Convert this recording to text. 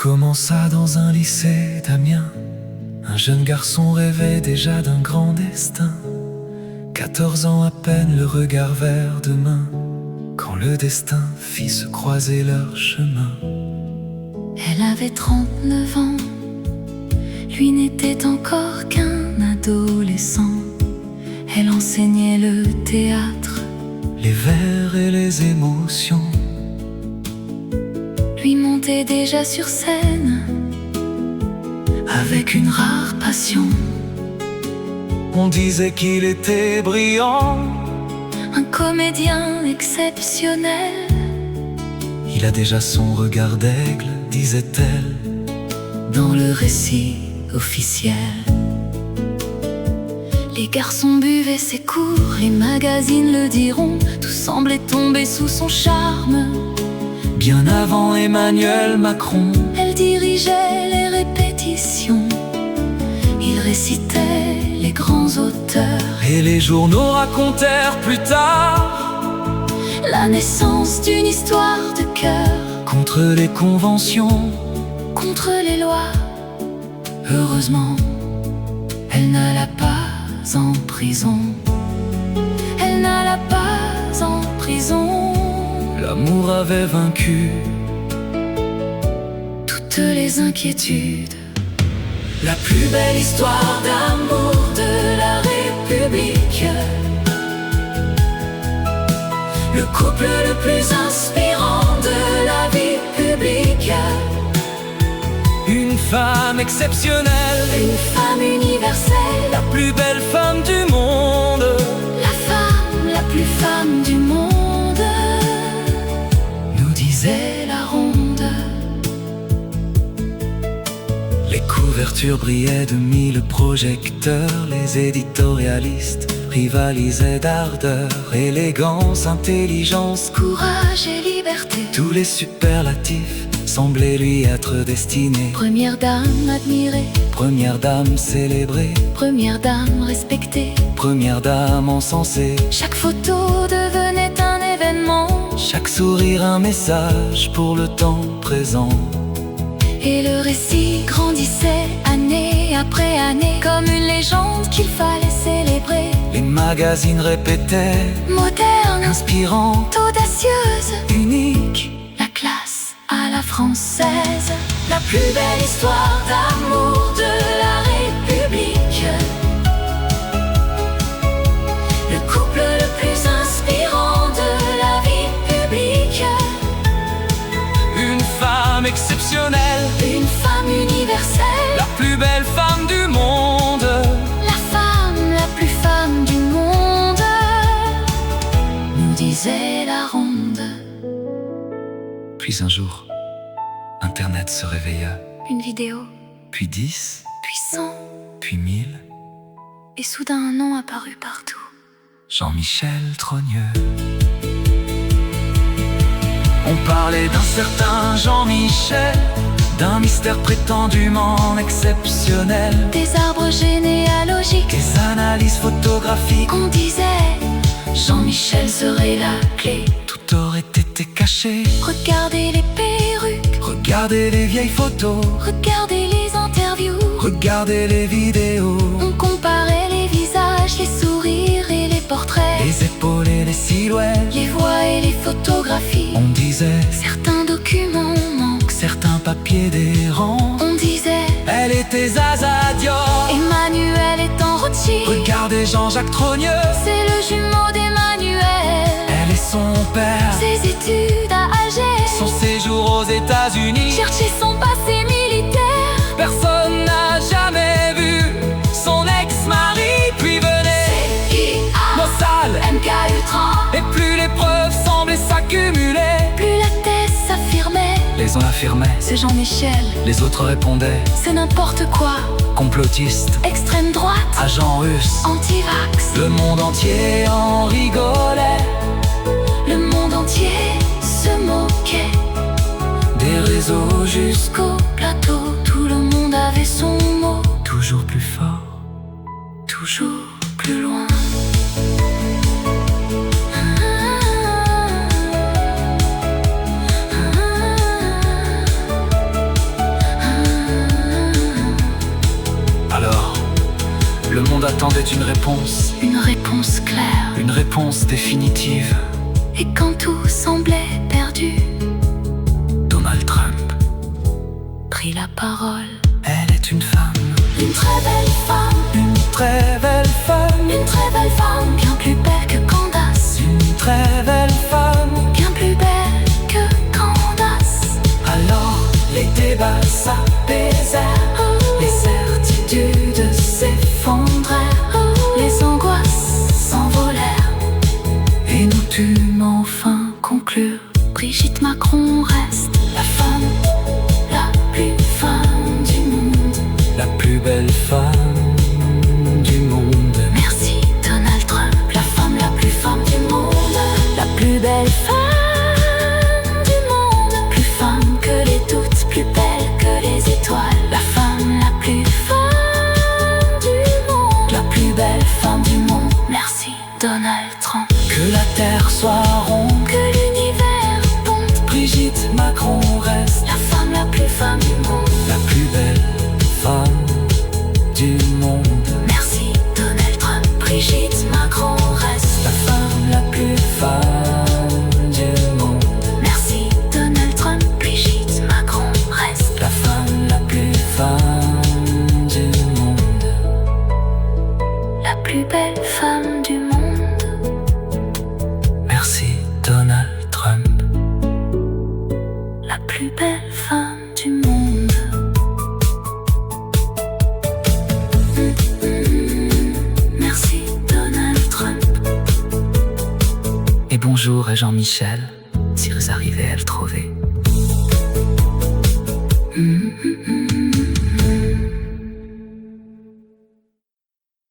commença dans un lycée d'Amiens. Un jeune garçon rêvait déjà d'un grand destin. 14 ans à peine, le regard vers demain, quand le destin fit se croiser leur chemin. Elle avait 39 ans, lui n'était encore qu'un adolescent. Elle enseignait le théâtre, les vers et les émotions. Lui montait déjà sur scène, avec une rare passion. On disait qu'il était brillant, un comédien exceptionnel. Il a déjà son regard d'aigle, disait-elle, dans le récit officiel. Les garçons buvaient ses cours, les magazines le diront. Tout semblait tomber sous son charme. Bien avant Emmanuel Macron, elle dirigeait les répétitions. Il récitait les grands auteurs, et les journaux racontèrent plus tard la naissance d'une histoire de cœur. Contre les conventions, contre les lois. Heureusement, elle n'alla pas en prison. Elle n'alla pas en prison. L'amour avait vaincu toutes les inquiétudes. La plus belle histoire d'amour de la République. Le couple le plus inspirant de la vie publique. Une femme exceptionnelle, une femme universelle, la plus belle femme du monde, la femme la plus femme du monde, nous disait la ronde. Les couvertures brillaient de 1000 projecteurs, les éditorialistes rivalisaient d'ardeur, élégance, intelligence, courage et liberté. Tous les superlatifs semblaient lui être destinés. Première dame admirée, première dame célébrée, première dame respectée, première dame encensée. Chaque photo devenait un événement, chaque sourire un message pour le temps présent. Et le récit grandissait année après année, comme une légende qu'il fallait célébrer. Les magazines répétaient moderne, inspirante, audacieuse, unique, la classe à la française. La plus belle histoire d'amour de la République. Le couple le plus inspirant de la vie publique. Une femme exceptionnelle, une femme universelle, la plus belle femme du monde, la femme la plus femme du monde, nous disait la ronde. Puis un jour, Internet se réveilla. Une vidéo, puis 10, puis 100, puis 1000. Et soudain un nom apparut partout. Jean-Michel Trogneux. On parlait d'un certain Jean-Michel, d'un mystère prétendument exceptionnel. Des arbres généalogiques, des analyses photographiques. On disait Jean-Michel serait la clé. Tout aurait été caché. Regardez les perruques, regardez les vieilles photos, regardez les interviews, regardez les vidéos. On comparait les visages, les sourires et les portraits, les épaules et les silhouettes, les voix et les photographies. On disait certains documents manquent, certains papiers d'errant. On disait elle était Zaza Dior, Emmanuel est en Rothschild. Regardez Jean-Jacques Trogneux, c'est le jumeau d'Emmanuel. Elle est son père, ses études à Alger, son séjour aux États-Unis, chercher son passé militaire. Personne n'a jamais vu son ex-mari. Puis venait CIA, Mossad, MK Ultra. Et plus les preuves semblaient s'accumuler, plus la thèse s'affirmait. Les uns affirmaient c'est Jean-Michel, les autres répondaient c'est n'importe quoi. Complotiste, extrême droite, agent russe, anti-vax. Le monde entier en rigolait. Le monde entier se moquait. Des réseaux jusqu'au plateau, tout le monde avait son mot. Toujours plus fort, toujours plus loin. attendait une réponse claire. une réponse définitive. Et quand tout semblait perdu, Donald Trump prit la parole. Elle est une femme, Une très belle femme, une très belle femme, une très belle femme, bien plus belle que Candace, une très belle femme. bien plus belle que Candace. Alors les débats s'apaisèrent, les certitudes s'effondrèrent, Les angoisses s'envolèrent. et nous tûmes enfin conclure. Brigitte Macron reste La femme, la plus femme du monde. la plus belle femme du monde. Merci Donald Trump, la femme la plus femme du monde. La plus belle femme du monde. Plus femme que les doutes, plus belle que les étoiles. La femme la plus femme du monde. La plus belle femme du monde. Merci Donald Trump. Que la terre soit ronde, Que l'univers ponte. Brigitte Macron reste La femme la plus femme du monde. la plus belle femme du monde. Merci Donald Trump. Brigitte Macron reste La femme la plus femme du monde. Merci Donald Trump. Brigitte Macron reste La femme la plus femme du monde. la plus belle femme du monde. Merci Donald Trump. La plus belle femme du monde. Merci Donald Trump. Et bonjour à Jean-Michel, si vous arrivez à le trouver. Mm, mm.